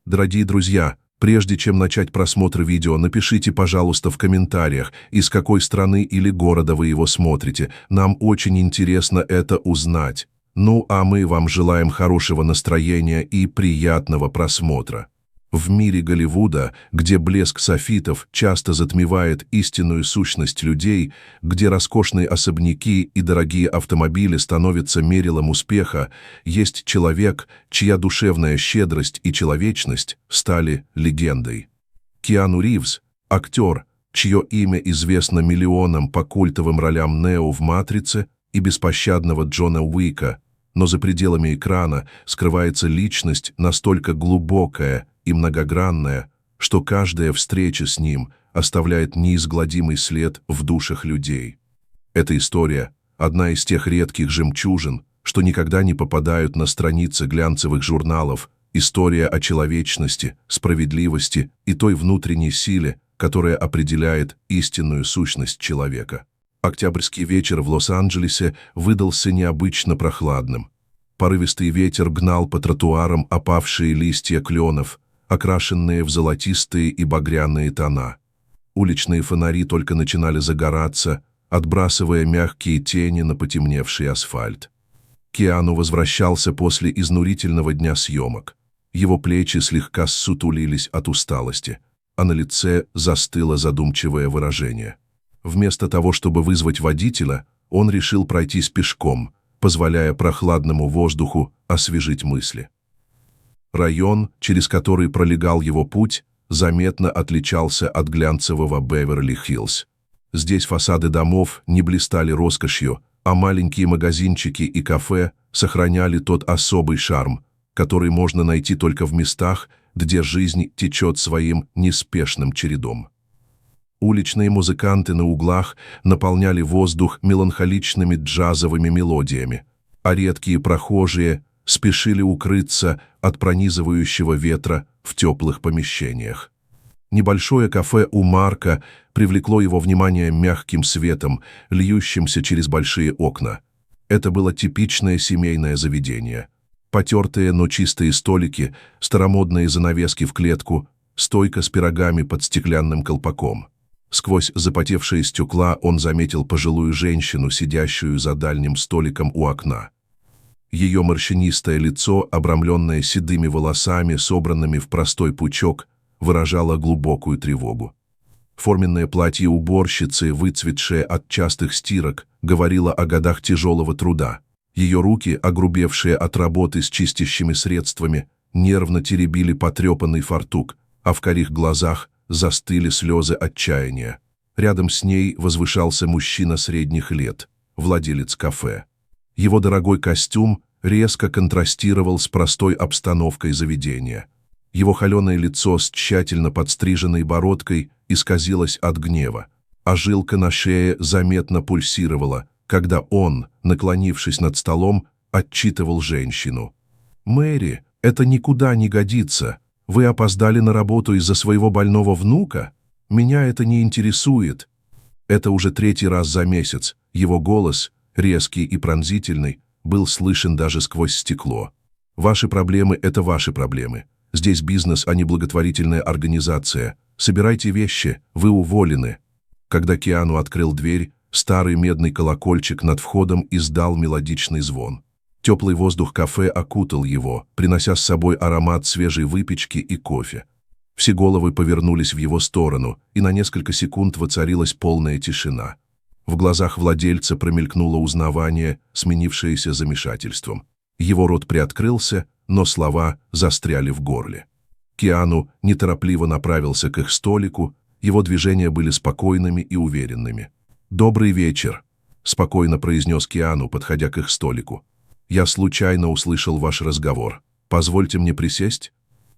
Дорогие друзья, прежде чем начать просмотр видео, напишите, пожалуйста, в комментариях, из какой страны или города вы его смотрите. Нам очень интересно это узнать. Ну а мы вам желаем хорошего настроения и приятного просмотра. В мире Голливуда, где блеск софитов часто затмевает истинную сущность людей, где роскошные особняки и дорогие автомобили становятся мерилом успеха, есть человек, чья душевная щедрость и человечность стали легендой. Киану Ривз – актер, чье имя известно миллионам по культовым ролям Нео в «Матрице» и беспощадного Джона Уика, но за пределами экрана скрывается личность настолько глубокая и многогранная, что каждая встреча с ним оставляет неизгладимый след в душах людей. Эта история – одна из тех редких жемчужин, что никогда не попадают на страницы глянцевых журналов, история о человечности, справедливости и той внутренней силе, которая определяет истинную сущность человека. Октябрьский вечер в Лос-Анджелесе выдался необычно прохладным. Порывистый ветер гнал по тротуарам опавшие листья кленов, окрашенные в золотистые и багряные тона. Уличные фонари только начинали загораться, отбрасывая мягкие тени на потемневший асфальт. Киану возвращался после изнурительного дня съемок. Его плечи слегка ссутулились от усталости, а на лице застыло задумчивое выражение. Вместо того, чтобы вызвать водителя, он решил пройтись пешком, позволяя прохладному воздуху освежить мысли. Район, через который пролегал его путь, заметно отличался от глянцевого Беверли-Хиллз. Здесь фасады домов не блистали роскошью, а маленькие магазинчики и кафе сохраняли тот особый шарм, который можно найти только в местах, где жизнь течет своим неспешным чередом. Уличные музыканты на углах наполняли воздух меланхоличными джазовыми мелодиями, а редкие прохожие спешили укрыться от пронизывающего ветра в теплых помещениях. Небольшое кафе у Марка привлекло его внимание мягким светом, льющимся через большие окна. Это было типичное семейное заведение. Потертые, но чистые столики, старомодные занавески в клетку, стойка с пирогами под стеклянным колпаком. Сквозь запотевшие стекла он заметил пожилую женщину, сидящую за дальним столиком у окна. Ее морщинистое лицо, обрамленное седыми волосами, собранными в простой пучок, выражало глубокую тревогу. Форменное платье уборщицы, выцветшее от частых стирок, говорило о годах тяжелого труда. Ее руки, огрубевшие от работы с чистящими средствами, нервно теребили потрепанный фартук, а в карих глазах застыли слезы отчаяния. Рядом с ней возвышался мужчина средних лет, владелец кафе. Его дорогой костюм резко контрастировал с простой обстановкой заведения. Его холеное лицо с тщательно подстриженной бородкой исказилось от гнева, а жилка на шее заметно пульсировала, когда он, наклонившись над столом, отчитывал женщину. «Мэри, это никуда не годится. Вы опоздали на работу из-за своего больного внука? Меня это не интересует». Это уже третий раз за месяц. Его голос, резкий и пронзительный, был слышен даже сквозь стекло. «Ваши проблемы – это ваши проблемы. Здесь бизнес, а не благотворительная организация. Собирайте вещи, вы уволены». Когда Киану открыл дверь, старый медный колокольчик над входом издал мелодичный звон. Теплый воздух кафе окутал его, принося с собой аромат свежей выпечки и кофе. Все головы повернулись в его сторону, и на несколько секунд воцарилась полная тишина. В глазах владельца промелькнуло узнавание, сменившееся замешательством. Его рот приоткрылся, но слова застряли в горле. Киану неторопливо направился к их столику, его движения были спокойными и уверенными. «Добрый вечер», — спокойно произнес Киану, подходя к их столику. «Я случайно услышал ваш разговор. Позвольте мне присесть?»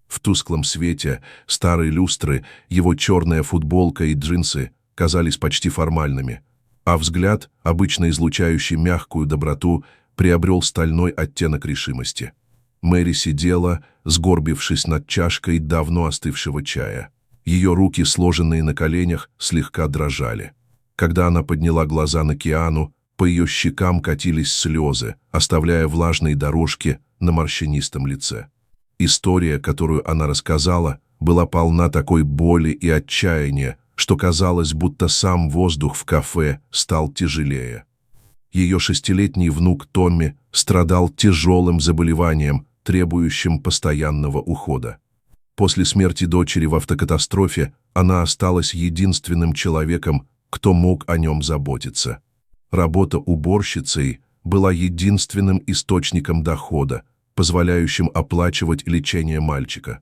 В тусклом свете старой люстры его черная футболка и джинсы казались почти формальными, а взгляд, обычно излучающий мягкую доброту, приобрел стальной оттенок решимости. Мэри сидела, сгорбившись над чашкой давно остывшего чая. Ее руки, сложенные на коленях, слегка дрожали. Когда она подняла глаза на Киану, по ее щекам катились слезы, оставляя влажные дорожки на морщинистом лице. История, которую она рассказала, была полна такой боли и отчаяния, что казалось, будто сам воздух в кафе стал тяжелее. Ее 6-летний внук Томми страдал тяжелым заболеванием, требующим постоянного ухода. После смерти дочери в автокатастрофе она осталась единственным человеком, кто мог о нем заботиться. Работа уборщицей была единственным источником дохода, позволяющим оплачивать лечение мальчика.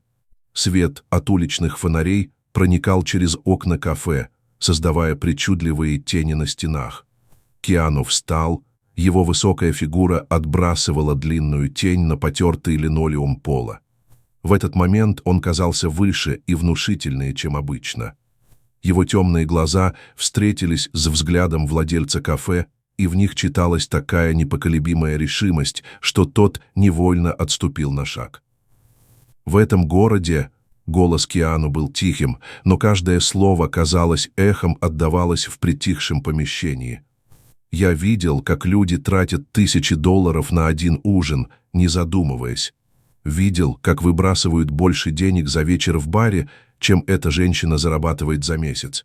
Свет от уличных фонарей проникал через окна кафе, создавая причудливые тени на стенах. Киану встал, его высокая фигура отбрасывала длинную тень на потертый линолеум пола. В этот момент он казался выше и внушительнее, чем обычно. Его темные глаза встретились с взглядом владельца кафе, и в них читалась такая непоколебимая решимость, что тот невольно отступил на шаг. В этом городе голос Киану был тихим, но каждое слово, казалось, эхом отдавалось в притихшем помещении. Я видел, как люди тратят $1000 на один ужин, не задумываясь. Видел, как выбрасывают больше денег за вечер в баре, чем эта женщина зарабатывает за месяц.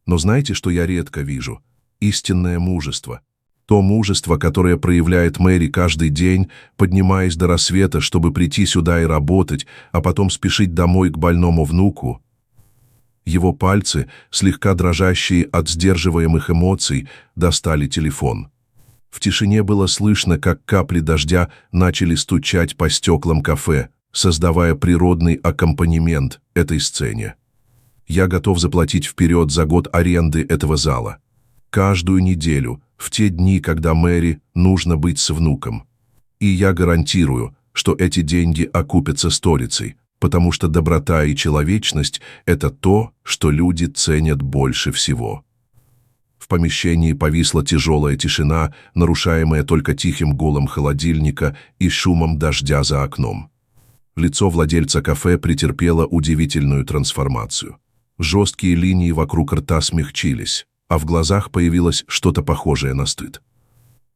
Но знаете, что я редко вижу? Истинное мужество. То мужество, которое проявляет Мэри каждый день, поднимаясь до рассвета, чтобы прийти сюда и работать, а потом спешить домой к больному внуку. Его пальцы, слегка дрожащие от сдерживаемых эмоций, достали телефон. В тишине было слышно, как капли дождя начали стучать по стеклам кафе, создавая природный аккомпанемент этой сцене. Я готов заплатить вперед за год аренды этого зала. Каждую неделю, в те дни, когда Мэри нужно быть с внуком. И я гарантирую, что эти деньги окупятся сторицей, потому что доброта и человечность – это то, что люди ценят больше всего. В помещении повисла тяжелая тишина, нарушаемая только тихим гулом холодильника и шумом дождя за окном. Лицо владельца кафе претерпело удивительную трансформацию. Жесткие линии вокруг рта смягчились, а в глазах появилось что-то похожее на стыд.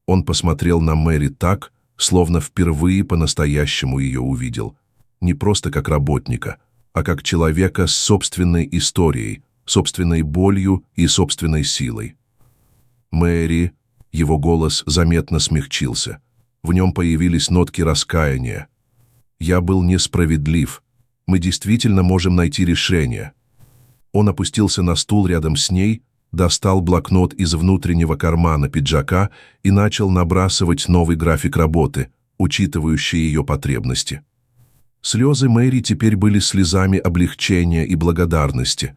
Он посмотрел на Мэри так, словно впервые по-настоящему ее увидел. Не просто как работника, а как человека с собственной историей, собственной болью и собственной силой. «Мэри», его голос заметно смягчился. В нем появились нотки раскаяния. «Я был несправедлив. Мы действительно можем найти решение». Он опустился на стул рядом с ней, достал блокнот из внутреннего кармана пиджака и начал набрасывать новый график работы, учитывающий ее потребности. Слезы Мэри теперь были слезами облегчения и благодарности.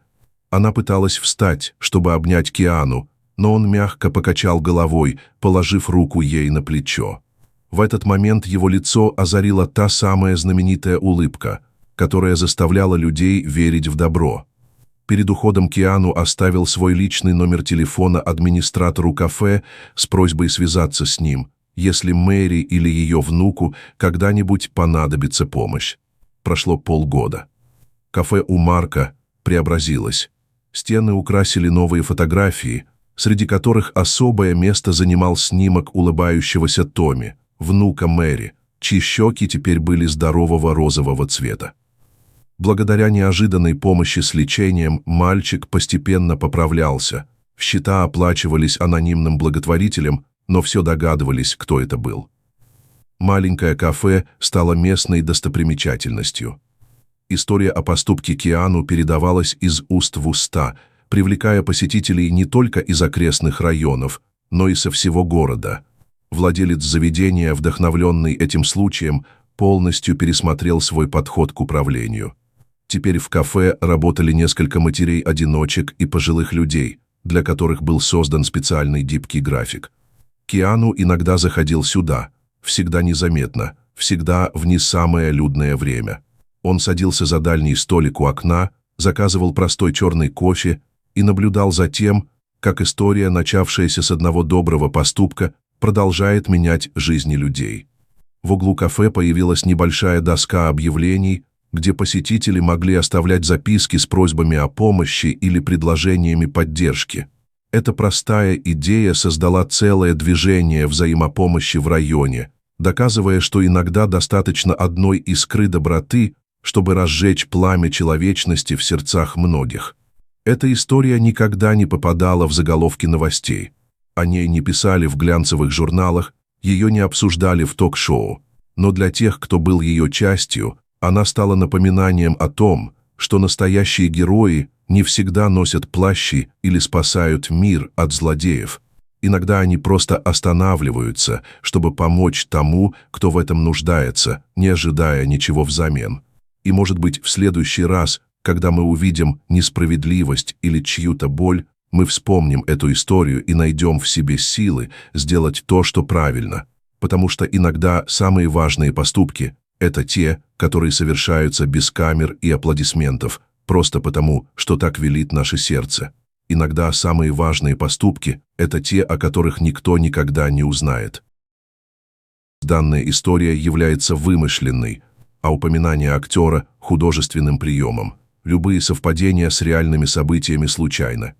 Она пыталась встать, чтобы обнять Киану, но он мягко покачал головой, положив руку ей на плечо. В этот момент его лицо озарила та самая знаменитая улыбка, которая заставляла людей верить в добро. Перед уходом Киану оставил свой личный номер телефона администратору кафе с просьбой связаться с ним, если Мэри или ее внуку когда-нибудь понадобится помощь. Прошло полгода. Кафе у Марка преобразилось. Стены украсили новые фотографии, среди которых особое место занимал снимок улыбающегося Томми, внука Мэри, чьи щеки теперь были здорового розового цвета. Благодаря неожиданной помощи с лечением мальчик постепенно поправлялся. Счета оплачивались анонимным благотворителем, но все догадывались, кто это был. Маленькое кафе стало местной достопримечательностью. История о поступке Киану передавалась из уст в уста, привлекая посетителей не только из окрестных районов, но и со всего города. Владелец заведения, вдохновленный этим случаем, полностью пересмотрел свой подход к управлению. Теперь в кафе работали несколько матерей-одиночек и пожилых людей, для которых был создан специальный гибкий график. Киану иногда заходил сюда, всегда незаметно, всегда в не самое людное время. Он садился за дальний столик у окна, заказывал простой черный кофе и наблюдал за тем, как история, начавшаяся с одного доброго поступка, продолжает менять жизни людей. В углу кафе появилась небольшая доска объявлений, где посетители могли оставлять записки с просьбами о помощи или предложениями поддержки. Эта простая идея создала целое движение взаимопомощи в районе, доказывая, что иногда достаточно одной искры доброты, чтобы разжечь пламя человечности в сердцах многих. Эта история никогда не попадала в заголовки новостей. О ней не писали в глянцевых журналах, ее не обсуждали в ток-шоу. Но для тех, кто был ее частью, она стала напоминанием о том, что настоящие герои не всегда носят плащи или спасают мир от злодеев. Иногда они просто останавливаются, чтобы помочь тому, кто в этом нуждается, не ожидая ничего взамен. И, может быть, в следующий раз, когда мы увидим несправедливость или чью-то боль, мы вспомним эту историю и найдем в себе силы сделать то, что правильно. Потому что иногда самые важные поступки – это те, которые совершаются без камер и аплодисментов, просто потому, что так велит наше сердце. Иногда самые важные поступки – это те, о которых никто никогда не узнает. Данная история является вымышленной, а упоминание актера – художественным приемом. Любые совпадения с реальными событиями случайны.